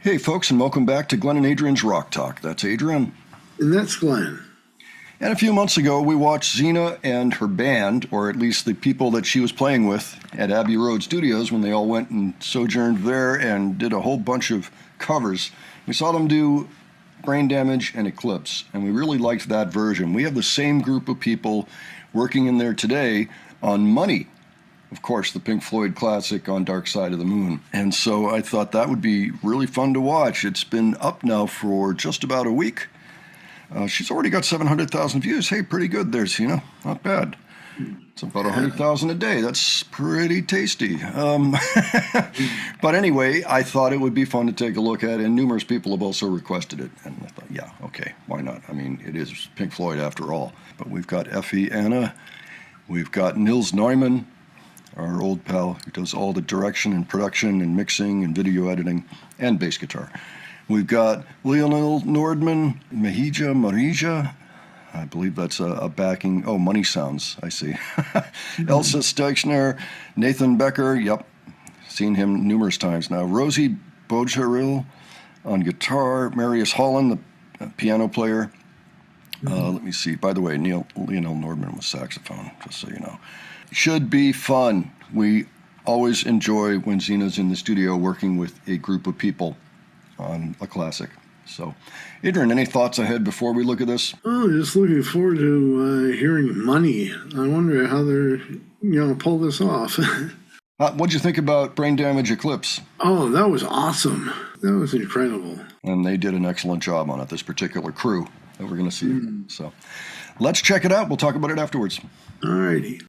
Hey, folks, and welcome back to Glenn and Adrian's Rock Talk. That's Adrian. And that's Glenn. And a few months ago, we watched Sina and her band, or at least the people that she was playing with at Abbey Road Studios when they all went and sojourned there and did a whole bunch of covers. We saw them do Brain Damage and Eclipse, and we really liked that version. We have the same group of people working in there today on Money. Of course, the Pink Floyd classic on Dark Side of the Moon. And so I thought that would be really fun to watch. It's been up now for just about a week. She's already got 700,000 views. Hey, pretty good there, Sina. Not bad. It's about 100,000 a day. That's pretty tasty. But anyway, I thought it would be fun to take a look at, and numerous people have also requested it. And I thought, yeah, okay, why not? I mean, it is Pink Floyd after all. But we've got Effie Anna. We've got Nils Neumann, our old pal who does all the direction and production and mixing and video editing and bass guitar. We've got Lionel Nordman, Marija, I believe that's a backing, Money Sounds, I see. Elsa Steichner, Nathan Becker, yep, seen him numerous times now. Rosie Bojaril on guitar, Marius Holland, the piano player. Let me see, by the way, Lionel Nordman was saxophone, just so you know. Should be fun. We always enjoy when Sina's in the studio working with a group of people on a classic. So, Adrian, any thoughts ahead before we look at this? Oh, just looking forward to hearing Money. I wonder how they're, pull this off. What'd you think about Brain Damage Eclipse? Oh, that was awesome. That was incredible. And they did an excellent job on it, this particular crew that we're going to see. So, let's check it out. We'll talk about it afterwards. All righty.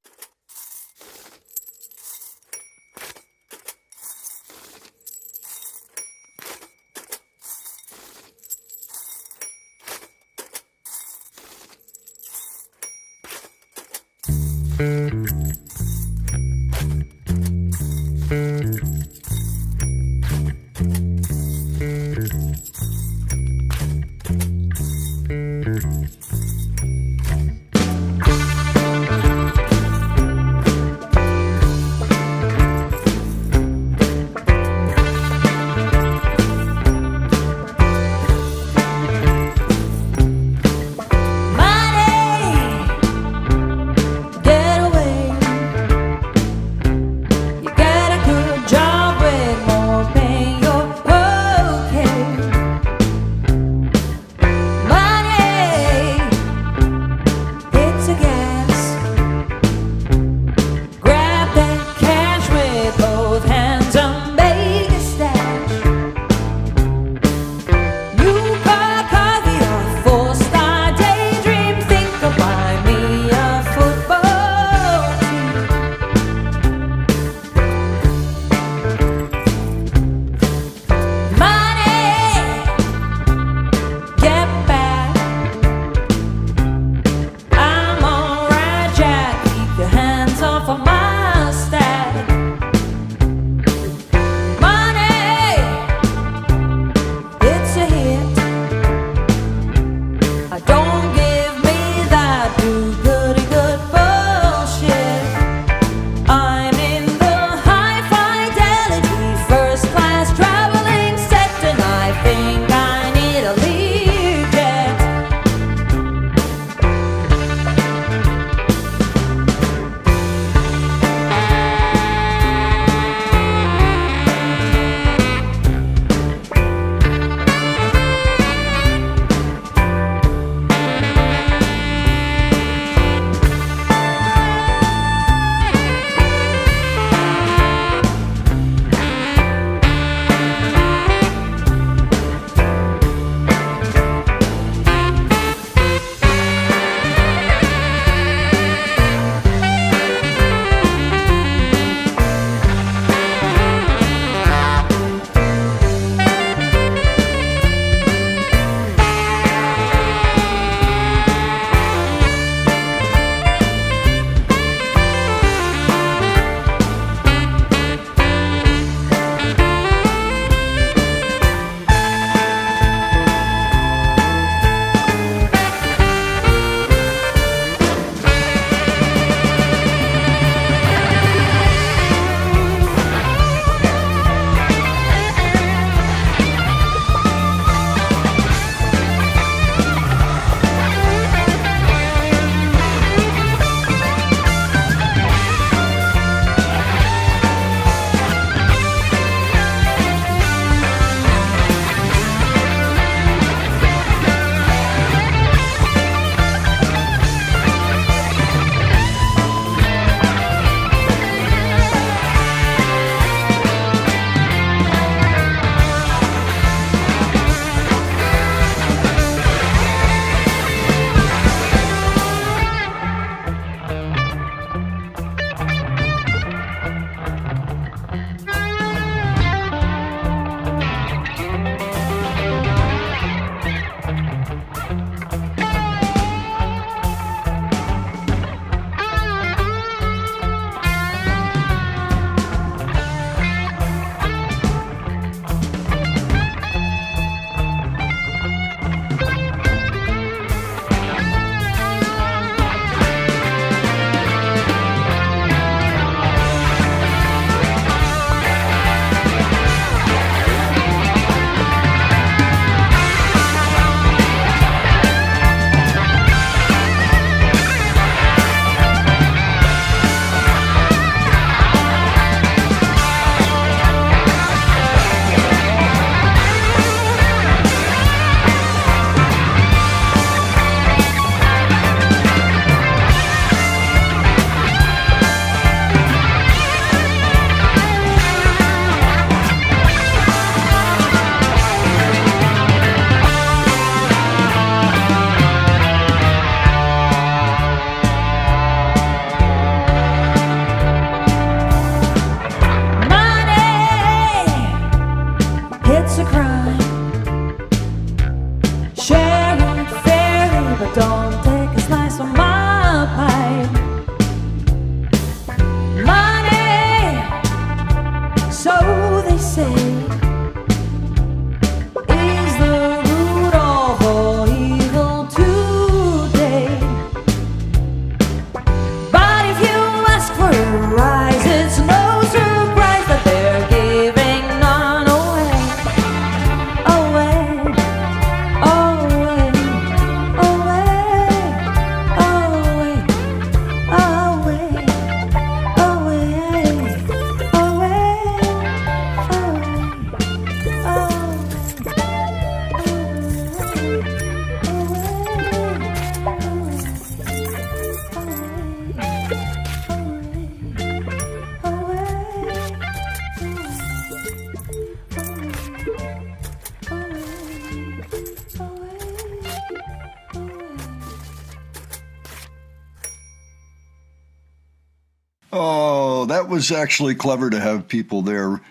Oh, that was actually clever to have people there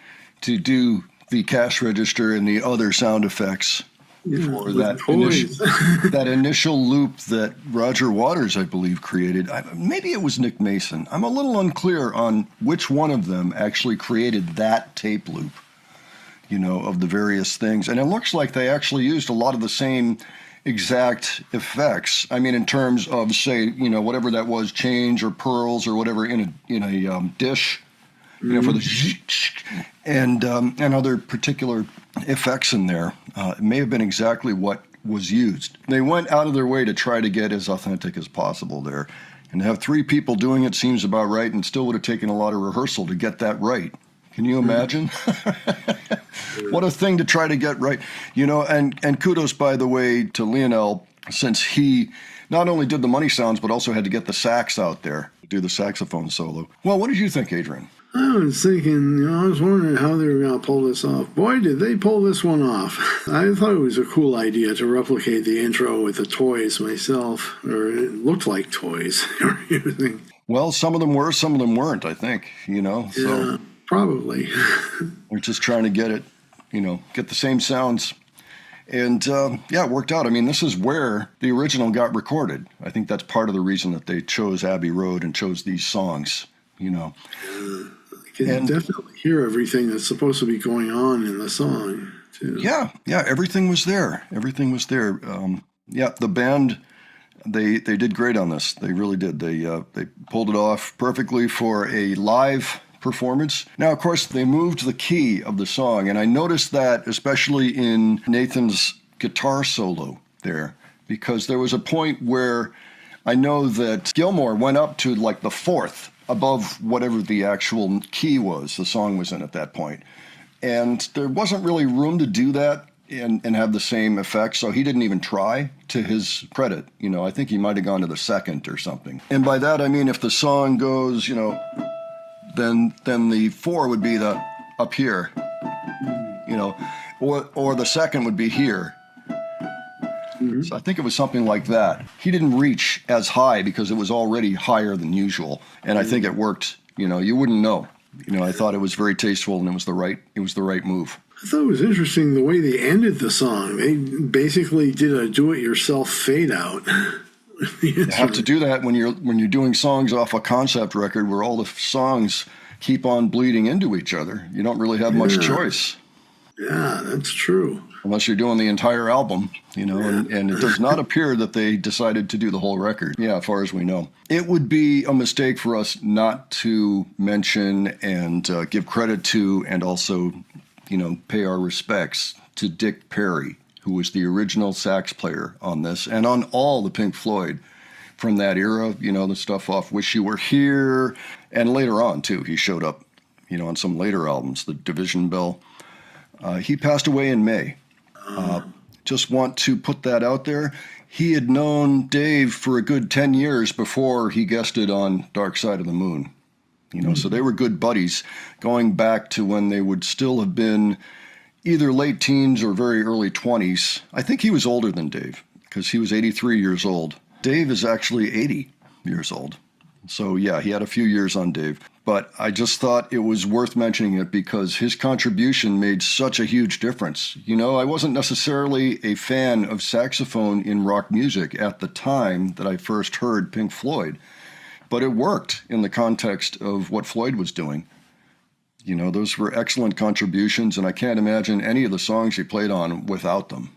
to do the cash register and the other sound effects for with toys. that initial loop that Roger Waters, I believe, created. Maybe it was Nick Mason. I'm a little unclear on which one of them actually created that tape loop, of the various things. And it looks like they actually used a lot of the same exact effects. I mean, in terms of, say, whatever that was, change or pearls or whatever in a dish, for the and other particular effects in there. It may have been exactly what was used. They went out of their way to try to get as authentic as possible there. And to have 3 people doing it seems about right, and still would have taken a lot of rehearsal to get that right. Can you imagine? What a thing to try to get right. And kudos, by the way, to Lionel, since he not only did the money sounds, but also had to get the sax out there to do the saxophone solo. Well, what did you think, Adrian? I was thinking, I was wondering how they were going to pull this off. Boy, did they pull this one off. I thought it was a cool idea to replicate the intro with the toys myself, or it looked like toys they were using. Well, some of them were, some of them weren't, I think, Yeah, so probably. we're just trying to get it, get the same sounds. And it worked out. I mean, this is where the original got recorded. I think that's part of the reason that they chose Abbey Road and chose these songs, I can definitely hear everything that's supposed to be going on in the song, too. Yeah, everything was there. Everything was there. The band, they did great on this. They really did. They pulled it off perfectly for a live performance. Now, of course, they moved the key of the song, and I noticed that especially in Nathan's guitar solo there, because there was a point where I know that Gilmore went up to like the 4th above whatever the actual key was the song was in at that point. And there wasn't really room to do that and have the same effect, so he didn't even try, to his credit. I think he might have gone to the 2nd or something. And by that I mean if the song goes, then the 4 would be the up here, or the 2nd would be here. So I think it was something like that. He didn't reach as high because it was already higher than usual, and I think it worked. You wouldn't know. I thought it was very tasteful, and it was the right move. I thought it was interesting the way they ended the song. They basically did a do-it-yourself fade out. You have to do that when you're doing songs off a concept record where all the songs keep on bleeding into each other. You don't really have much choice. Yeah, that's true. Unless you're doing the entire album, and it does not appear that they decided to do the whole record, as far as we know. It would be a mistake for us not to mention and give credit to, and also, pay our respects to Dick Perry, who was the original sax player on this and on all the Pink Floyd from that era, the stuff off Wish You Were Here, and later on, too. He showed up, on some later albums, the Division Bell. He passed away in May. Just want to put that out there. He had known Dave for a good 10 years before he guested on Dark Side of the Moon. So they were good buddies going back to when they would still have been either late teens or very early 20s. I think he was older than Dave because he was 83 years old. Dave is actually 80 years old. So he had a few years on Dave. But I just thought it was worth mentioning it because his contribution made such a huge difference. I wasn't necessarily a fan of saxophone in rock music at the time that I first heard Pink Floyd, but it worked in the context of what Floyd was doing. Those were excellent contributions, and I can't imagine any of the songs he played on without them,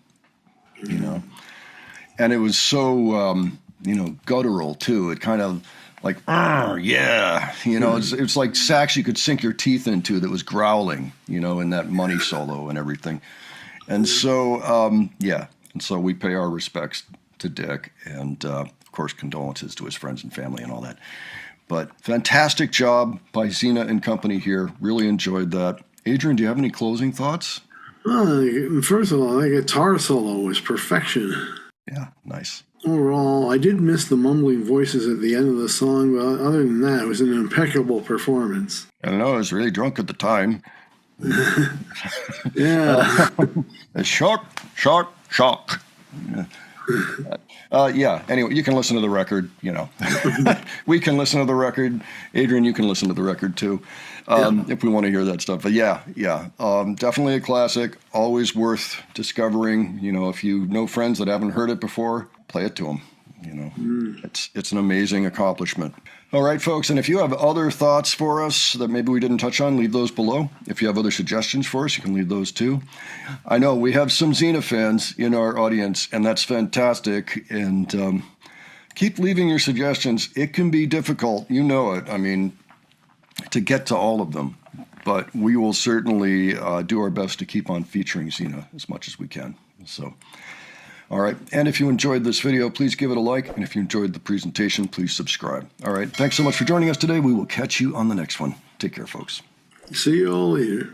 And it was so, guttural, too. It kind of like, it's like sax you could sink your teeth into that was growling, in that money solo and everything. And so, and so we pay our respects to Dick and, of course, condolences to his friends and family and all that. But fantastic job by Sina and company here. Really enjoyed that. Adrian, do you have any closing thoughts? Well, first of all, that guitar solo was perfection. Yeah, nice. Overall, I did miss the mumbling voices at the end of the song, but other than that, it was an impeccable performance. I don't know, I was really drunk at the time. Yeah. Shock. Yeah. Yeah, anyway, you can listen to the record, We can listen to the record. Adrian, you can listen to the record too, if we want to hear that stuff. But yeah, definitely a classic, always worth discovering. If you know friends that haven't heard it before, play it to them. It's an amazing accomplishment. All right, folks, and if you have other thoughts for us that maybe we didn't touch on, leave those below. If you have other suggestions for us, you can leave those too. I know we have some Sina fans in our audience, and that's fantastic. And keep leaving your suggestions. It can be difficult, you know it. I mean, to get to all of them. But we will certainly do our best to keep on featuring Sina as much as we can. So, all right. And if you enjoyed this video, please give it a like. And if you enjoyed the presentation, please subscribe. All right. Thanks so much for joining us today. We will catch you on the next one. Take care, folks. See you all later.